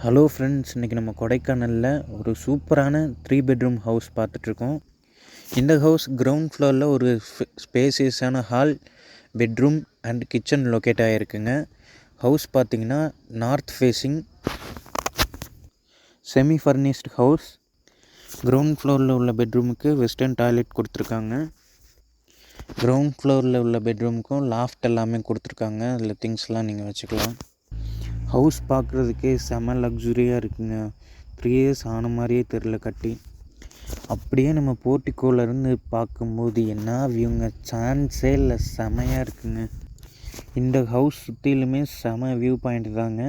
Hello friends, இன்றைக்கி நம்ம கொடைக்கானலில் ஒரு சூப்பரான 3 பெட்ரூம் ஹவுஸ் பார்த்துட்ருக்கோம். இந்த ஹவுஸ் கிரவுண்ட் ஃப்ளோரில் ஒரு ஸ்பேசியஸான ஹால், பெட்ரூம் அண்ட் கிச்சன் லொக்கேட் ஆகிருக்குங்க. ஹவுஸ் பார்த்திங்கன்னா north facing semi furnished house. Ground ஃப்ளோரில் உள்ள பெட்ரூமுக்கு வெஸ்டர்ன் டாய்லெட் கொடுத்துருக்காங்க. கிரவுண்ட் ஃப்ளோரில் உள்ள பெட்ரூமுக்கும் லாஃப்ட் எல்லாமே கொடுத்துருக்காங்க. அதில் திங்ஸ்லாம் நீங்கள் வச்சுக்கலாம். ஹவுஸ் பார்க்குறதுக்கே செம லக்ஸுரியாக இருக்குங்க. 3 இயர்ஸ் ஆன மாதிரியே தெரில கட்டி. அப்படியே நம்ம போர்ட்டிக்கோலேருந்து பார்க்கும்போது என்ன வியூங்க, சான்ஸே இல்லை, செமையாக இருக்குங்க. இந்த ஹவுஸ் சுற்றிலுமே செம வியூ பாயிண்ட் தாங்க.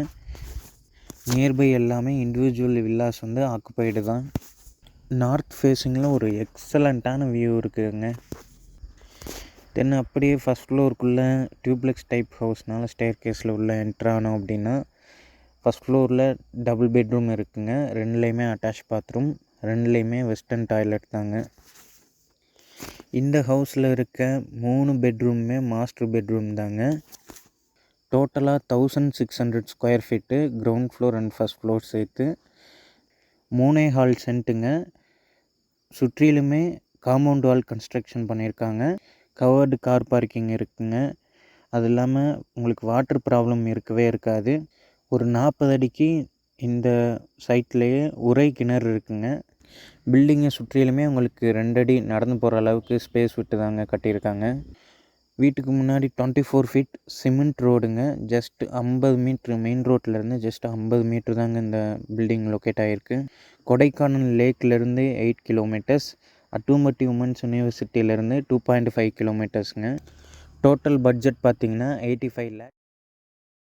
நியர்பை எல்லாமே இண்டிவிஜுவல் வில்லாஸ் ஆக்குப்பைடு தான். நார்த் ஃபேஸிங்கில் ஒரு எக்ஸலண்ட்டான வியூ இருக்குதுங்க. தென் அப்படியே ஃபஸ்ட் ஃப்ளோருக்குள்ளே டியூப்ளெக்ஸ் டைப் ஹவுஸ்னால ஸ்டேர் கேஸில் உள்ள என்ட்ரானோம் அப்படின்னா ஃபஸ்ட் ஃப்ளோரில் டபுள் பெட்ரூம் இருக்குங்க. 2லேயுமே அட்டாச் பாத்ரூம், 2லேயுமே வெஸ்டர்ன் டாய்லெட் தாங்க. இந்த ஹவுஸில் இருக்க 3 பெட்ரூமுமே மாஸ்டர் பெட்ரூம் தாங்க. டோட்டலாக 1600 square feet, ground floor and first floor சேர்த்து 3.25 சென்ட்டுங்க. சுற்றிலுமே காம்பவுண்ட் வால் கன்ஸ்ட்ரக்ஷன் பண்ணியிருக்காங்க. கவர்டு கார் பார்க்கிங் இருக்குங்க. அது இல்லாமல் உங்களுக்கு வாட்டர் ப்ராப்ளம் இருக்கவே இருக்காது. ஒரு 40 அடிக்கு இந்த சைட்லேயே உரை கிணறு இருக்குங்க. பில்டிங்கை சுற்றிலுமே உங்களுக்கு 2 அடி நடந்து போகிற அளவுக்கு ஸ்பேஸ் விட்டு தாங்க கட்டியிருக்காங்க. வீட்டுக்கு முன்னாடி 24 ஃபீட் சிமெண்ட் ரோடுங்க. ஜஸ்ட் 50 மீட்ரு, மெயின் ரோட்லேருந்து ஜஸ்ட் 50 மீட்ரு தாங்க இந்த பில்டிங் லொக்கேட் ஆகிருக்கு. கொடைக்கானல் லேக்லேருந்து 8 கிலோமீட்டர்ஸ், அட்டூமட்டி உமன்ஸ் யூனிவர்சிட்டியிலேருந்து 2.5 கிலோமீட்டர்ஸுங்க. டோட்டல் பட்ஜெட் பார்த்திங்கன்னா 85 லேக்.